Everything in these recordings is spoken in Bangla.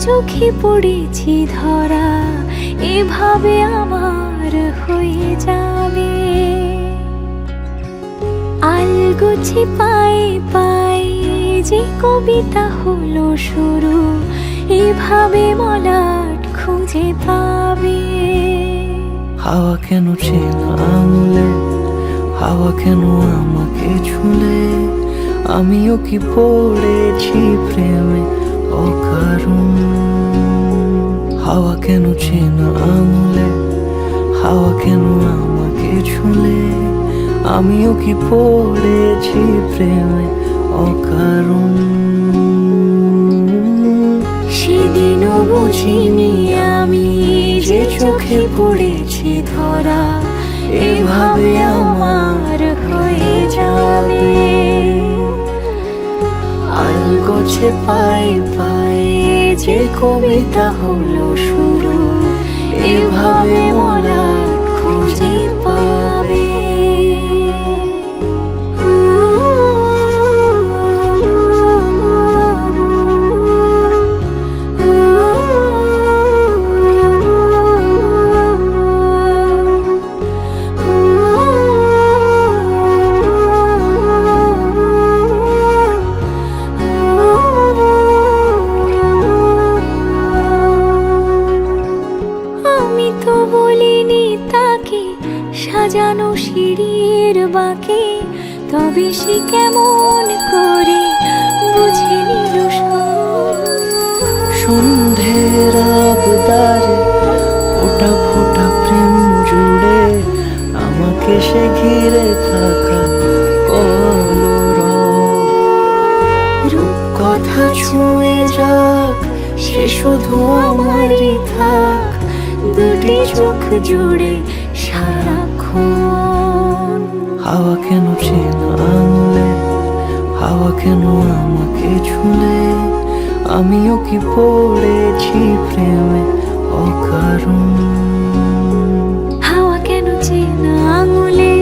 চোখে পড়েছি ধরা, এভাবে আমার হয়ে যাবে। আলগোছে পায়ে পায়ে যে কবিতা হলো শুরু, এভাবে মলাট খুঁজে পাবে। হাওয়া কেন চেনা আঙুলে, হাওয়া কেন আমাকে ছুলে, আমিও কি পড়েছি প্রেমে অকারণ। হাওয়া কেন চেনা আঙুলে, হাওয়া কেন আমাকে ছুলে, আমিও কি পড়েছি প্রেমে অকারণ। সেদিনও বুঝিনি আমি যে চোখে পড়েছি ধরা, এভাবে আমার হয়ে যাবে। আলগোছে পায়ে পায়ে যে কবিতা হলো শুরু, এভাবে মলাট খুঁজে পাবে। আমি তো বলিনি তাকে সাজানো সিঁড়ির বাঁকে, তবে সে কেমন করে বুঝে নিল সব। সন্ধ্যের আবদারে ফোটা ফোটা প্রেম জুড়ে, আমাকে সে ঘিরে থাকা কলরব। রূপকথা ছুঁয়ে যাক, সে শুধু আমারই থাক, দুটি চোখ জুড়ে সারাক্ষণ। হাওয়া কেন চেনা আঙুলে, হাওয়া কেন আমাকে ছুলে, আমিও কি পড়েছি প্রেমে অকারণ। হাওয়া কেন চেনা আঙুলে,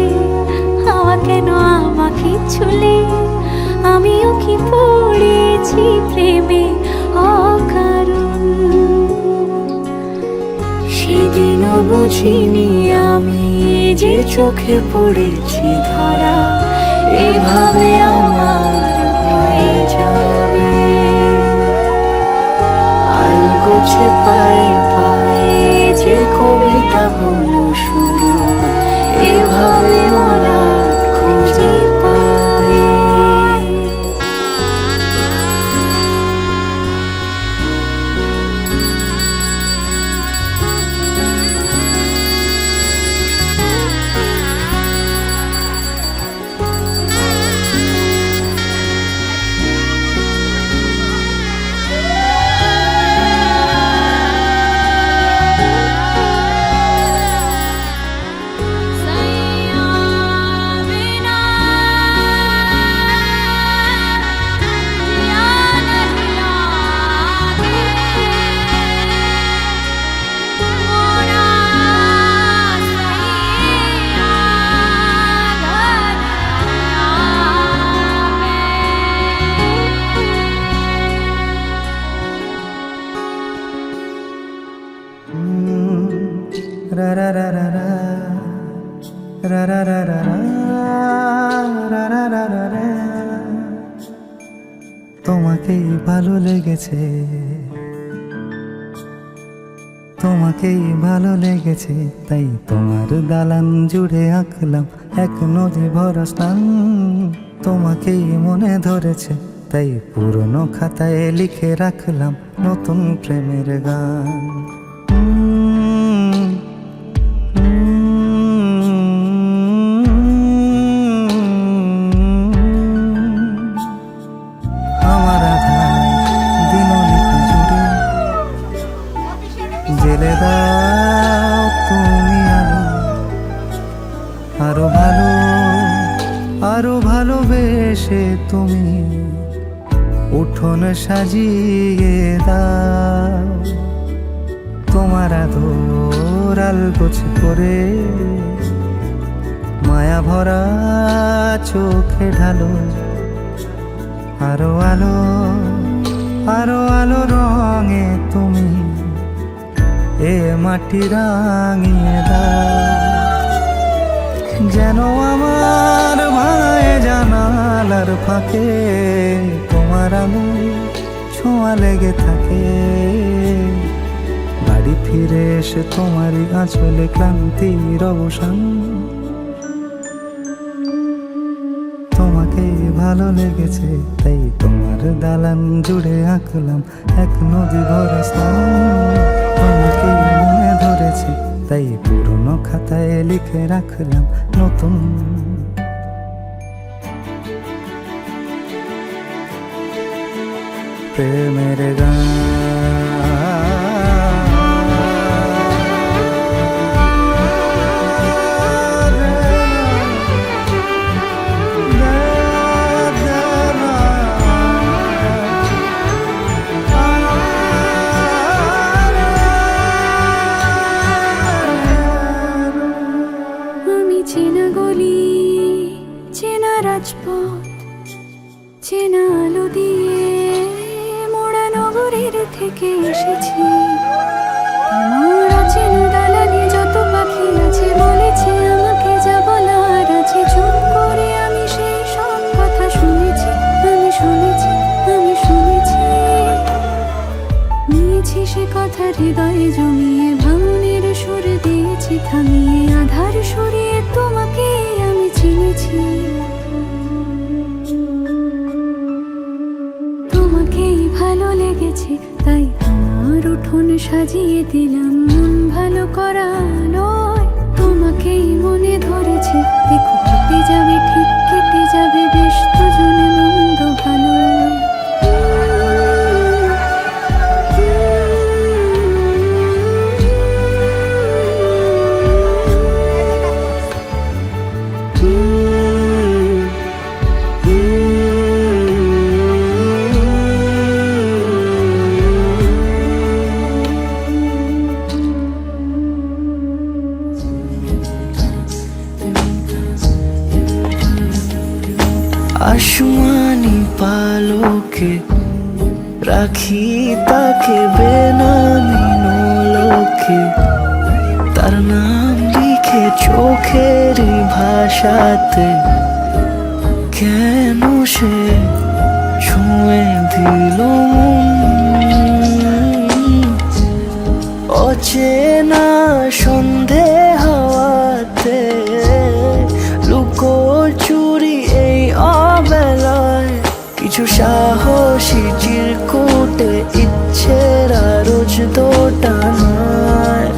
হাওয়া কেন আমাকে ছুলে, আমিও কি পড়েছি প্রেমে অকারণ। সেদিনও বুঝিনি আমি যে চোখে পড়েছি ধরা, এভাবে আমার হয়ে যাবে। আলগোছে পায়ে পায়ে যে কবিতা হলো শুরু, এভাবে মলাট খুঁজে পাবে। রা রা রা রা রা, রা রা রা রা রা, রা রা রা রা রা। তোমাকেই ভালো লেগেছে, তোমাকেই ভালো লেগেছে, তাই তোমার দালান জুড়ে আঁকলাম এক নদী ভরা স্থান। তোমাকেই মনে ধরেছে, তাই পুরনো খাতায় লিখে রাখলাম নতুন প্রেমের গান। আমার আধার দিনলিপি জুড়ে জেলে দাও তুমি আলো, আরো ভালো আরো ভালোবেসে তুমি উঠোন সাজিয়ে দাও। তোমার আদর আলগোছে করে মায়া ভরা চোখে ঢালো, আরো আলো রঙে তুমি মাটি রাঙিয়ে দাও, যেন আমার ভাঙে জানালার ফাঁকে তোমার আলো ছোঁয়া লেগে থাকে। বাড়ি ফিরে এসে তোমারই আঁচলে ক্লান্তির অবসান। তোমাকে ভালো লেগেছে তাই তোমার দালান জুড়ে আঁকলাম এক নদী ভরা স্থান। তোমাকে মনে ধরেছে তাই পুরনো খাতায় লিখে রাখলাম নতুন। প্রেমের গান চেনা গলি, চেনা রাজপথ, চেনা আলো দিয়ে মোড়া নগরের থেকে এসেছি। তোমার অচেনা দালানে যত পাখি আছে বলেছে আমাকে যা বলার আছে। চুপ করে আমি সেই সব কথা শুনেছি, আমি শুনেছি, আমি শুনেছি। নিয়েছি সে কথা হৃদয়ে জমিয়ে, ভাঙনের সুর দিয়েছি থামিয়ে, আধার সরিয়ে তোমাকে আমি চিনেছি। তোমাকেই ভালো লেগেছে তাই আমার উঠোন সাজিয়ে দিলাম মন ভালো করা নয়। তোমাকেই মনে ধরেছে দেখো কেটে যাবে, ঠিক কেটে যাবে, বেশ দুজনে মন্দ ভালো। আসমানি পালকে রাখি তাকে বেনামি নোলকে, তার নাম লিখে চোখের ভাষাতে। কেন সে ছুঁয়ে দিল অচেনা সন্ধে হাওয়াতে, লুকো চুরি এই অবেলায় কিছু সাহসী চিরকুটে ইচ্ছেরা রোজ দোটানায়।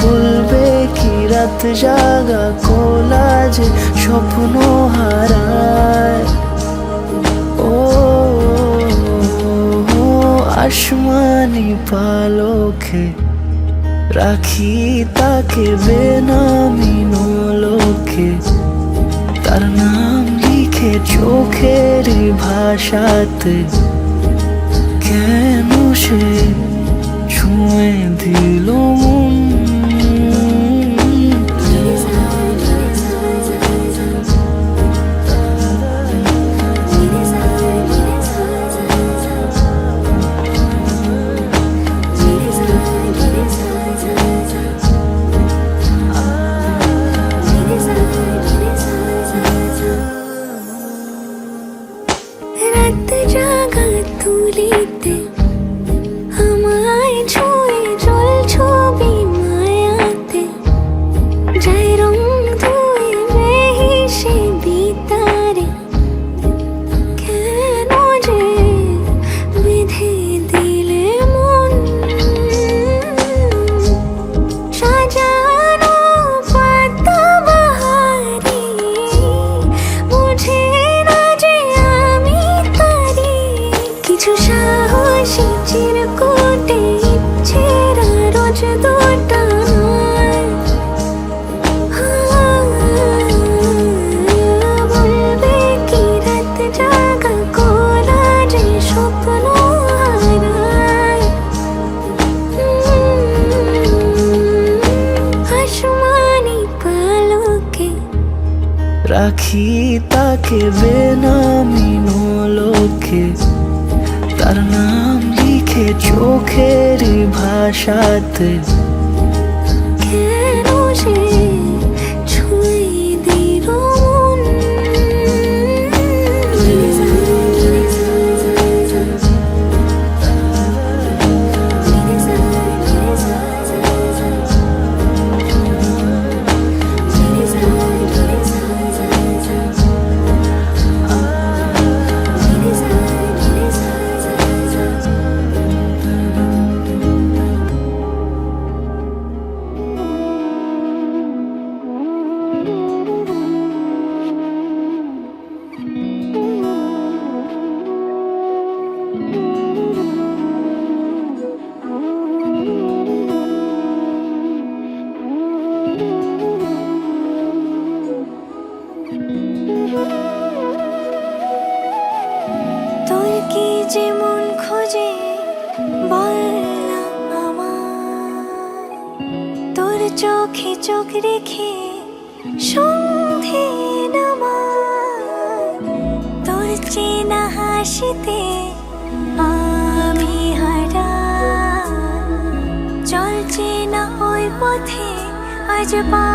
বলবে কি রাত জাগা কোলাজে স্বপ্ন হারায়। ও আসমানি পালকে রাখি তাকে বেনামি নোলকে, তার নাম লিখে চোখের ভাষাতে। কেন সে ছুঁয়ে দিল মন রাত জাগা তুলিতে আমায় ছুঁয়ে জল ছবি মায়াতে, যাই রং ধুয়ে বেহিসে বিতারে। কেন যে বেঁধে দিলে মন সাজানো পাতা বাহারি, বুঝে না যে আমি তারি। কিছু সাহসী চিরকুটে ইচ্ছেরা রোজ দোটানায়। বলবে কি রাত জাগা কোলাজে স্বপ্ন হারায়। আসমানি পালকে রাখি তাকে বেনামি নোলকে, তার নাম লিখে চোখের ভাষাতে। কেন সে ছুঁয়ে দিল মন? তোর কি যেমন খোঁজে বল না আমার, তোর চোখে চোখ রেখে সন্ধে নামার, তোর চেনা হাসিতে আমি হারা, চলছে না ওই পথে আজ পা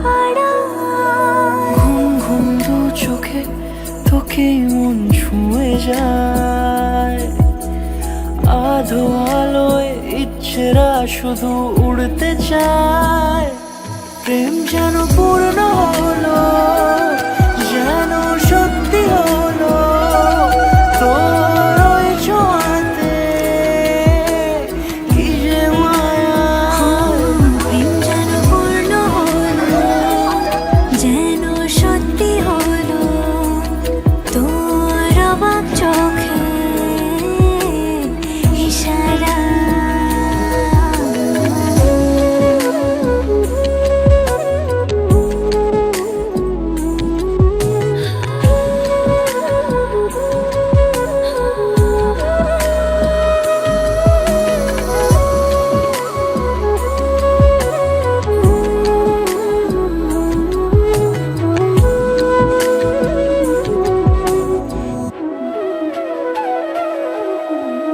বাড়ায়। ঘুম ঘুম দু চোখে তোকে মন ছুঁয়ে যায়, আধো আলোয় ইচ্ছেরা শুধু উড়তে চায়। প্রেম যেন পূর্ণ হলো, যেন সত্যি হলো, তোর ওই ছোঁয়াতে কি যে মায়া। প্রেম যেন পূর্ণ হলো, যেন সত্যি হলো, তোর অবাক চোখে ইশারা।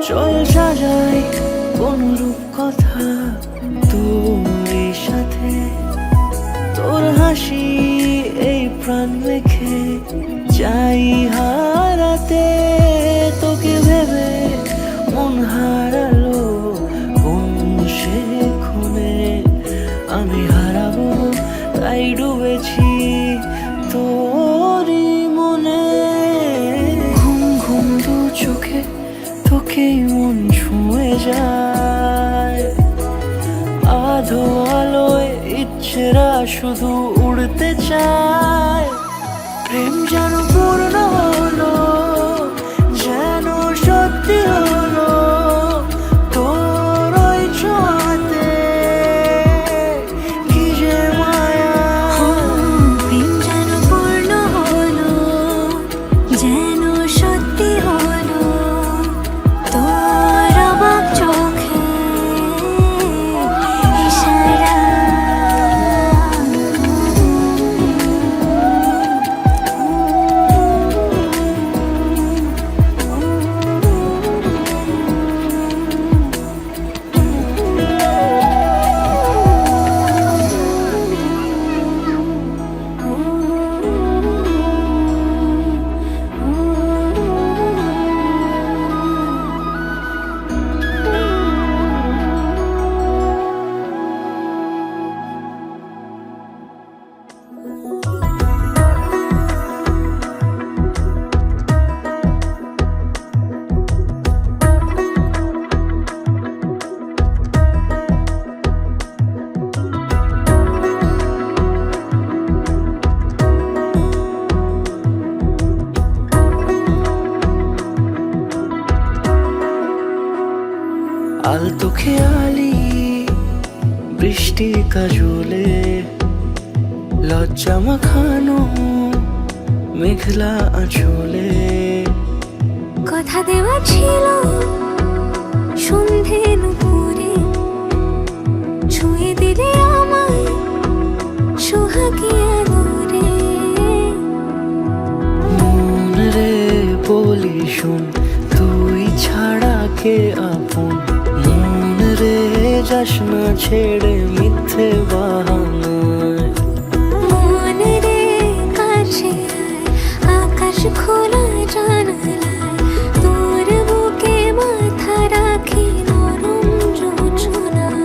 চল সাজাই কোন রূপ কথা তোর সাথে, তোর হাসি এই প্রাণ রেখে চাই হারাতে। তোকে ভেবে মন হারালো কোন সে খুনে, আমি হারাবো তাই ডুবেছি তোরই মনে। ঘুম ঘুম দু চোখে তোকে মন ছুঁয়ে যায়, আধো আলোয় ইচ্ছেরা শুধু উড়তে চায়। প্রেম যেন পূর্ণ হলো, যেন সত্যি হলো, তোর ওই ছোঁয়াতে কি যে মায়া। প্রেম যেন পূর্ণ হলো, যেন সত্যি হলো, তোর অবাক চোখে ইশারা। আলতো খেয়ালি বৃষ্টির কাজলে, লজ্জা মাখানো মেঘলা আঁচলে। কথা দেওয়া ছিল সন্ধে নুপুরে, ছুঁয়ে দিলে আমায় সোহাগী আদরে। মন রে বলি শুন, তুই যাস না ছেড়ে মিথ্যে বাহানায়। মন রে কাছে আয়, আকাশ খোলা জানালায় তোর বুকে মাথা রাখি নরম যোছনায়।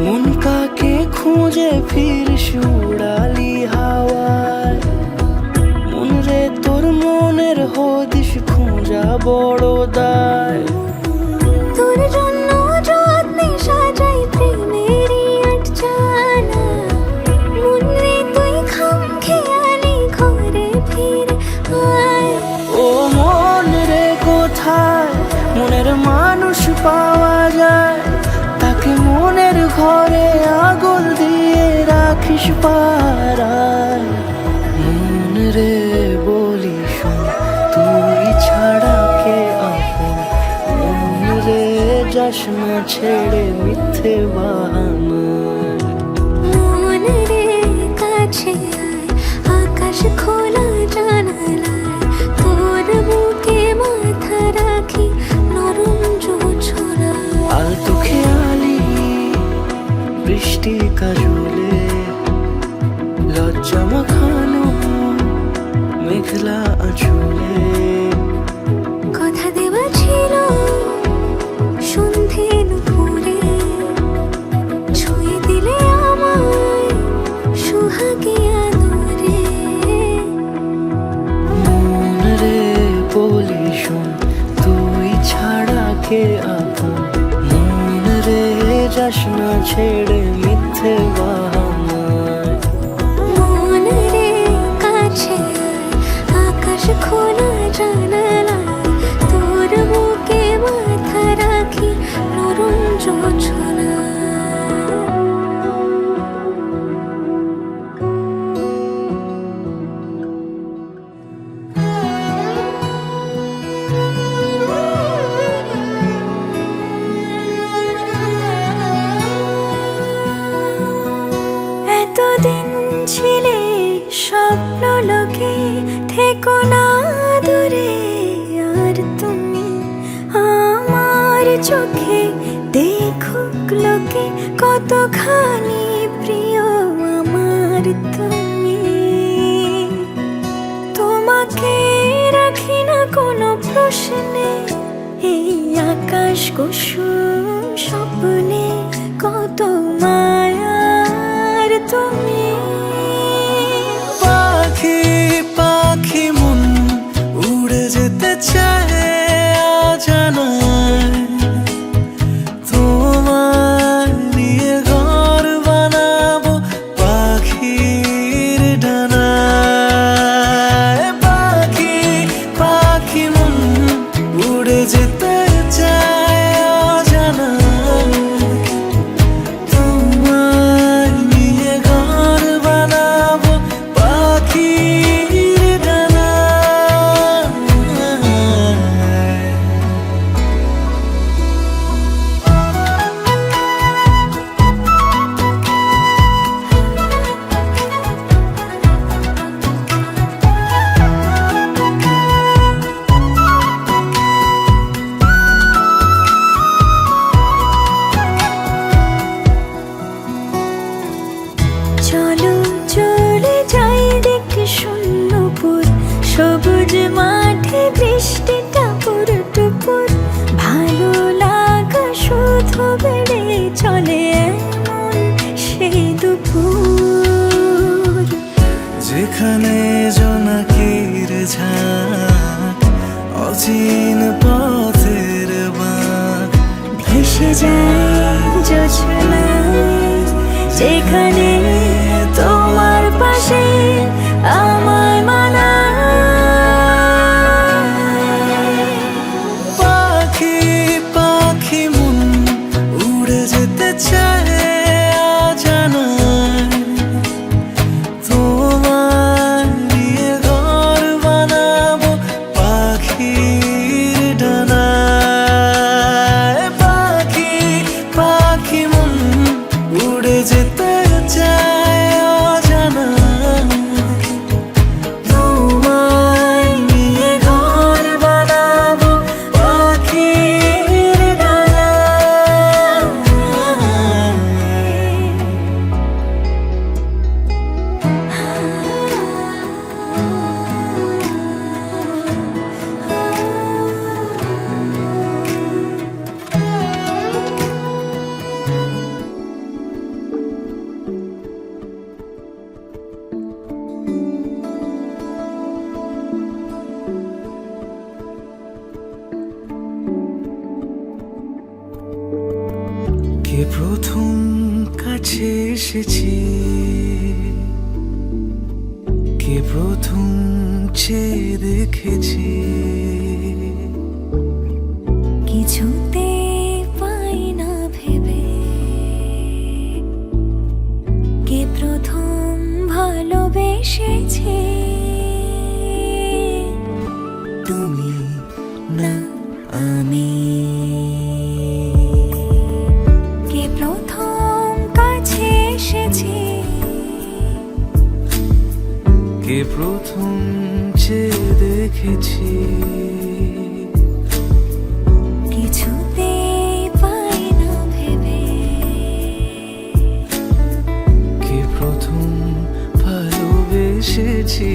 মন কাকে খুঁজে ফিরিস উড়ালি হাওয়ায়। মন রে তোর মনের হদিস খোঁজা বড় দায়। তোর জন্য যত্নে সাজাই প্রেমেরই আটচালা। মন রে তুই খামখেয়ালি ঘরে ফিরে আয়। ও মন রে কোথায় মনের মানুষ পাওয়া যায়, তাকে মনের ঘরে আগুন দিয়ে রাখিস পাড়ায়। মন রে বলি শোন, তুই ছাড়া কে আপন। মন রে যাস না ছেড়ে মিথ্যে বাহানায়। মন রে কাছে আয়, আকাশ খোলা জানালায় তোর বুকে মাথা রাখি নরম যোছনায়। আলতো খেয়ালি বৃষ্টি কাজলে লজ্জা মাখানো মেঘলা আঁচলে। কথা দেওয়া ছিল সন্ধে দুপুরে, ছুঁয়ে দিলে আমায় সুহাগে আদরে। মন রে বলি শোন, তুই ছাড়া কে আপন। মন রে যাস না ছেড়ে মিথ্যে বাহানায়। মন রে কাছে আয়, আকাশ খোলা জানালায় তোর বুকে মাথা রাখি নরম যোছনায়। এতদিন ছিলে স্বপ্ন লোকে, থেকো না দূরে আর তুমি আমার চোখে। দেখুক লোকে কতখানি প্রিয় আমার তুমি। তোমাকে রাখি না কোনো প্রশ্নে, এই আকাশ কুসুম স্বপ্নে কত মায়ার তুমি। পাখি পাখি মন উড়ে যেতে চায় অজানায়। তোমার নিয়ে ঘর বানাবো পাখির ডানায়। পাখি পাখি মন উড়ে যেতে চায় অজানায়। তোমার নিয়ে ঘর বানাবো পাখির ডানায়। চলো চলে যাই দেখে শূন্যপুর, সবুজ মাঠে বৃষ্টিটা পুরো টুপুর। ভালো লাগা শুধু বেড়ে চলে এমন সেই দুপুর। যেখানে জোনাকির ঝাঁক অচিন পথের বাঁক। ভেসে যায় জোছনায়, যেখানে তোমার পাশে আমায় মানায়। পাখি পাখি মন উড়ে যেতে চায় অজানায়। তোমার কে প্রথম কাছে এসেছি, কে প্রথম চেয়ে দেখেছি, কিছুতে পাই না ভেবে কে প্রথম ভালোবেসেছে। তুমি না আমি। কে প্রথম কাছে এসেছে, কে প্রথম চেয়ে দেখেছি, কিছুতে পাই না ভেবে কে প্রথম ভালোবেসেছি।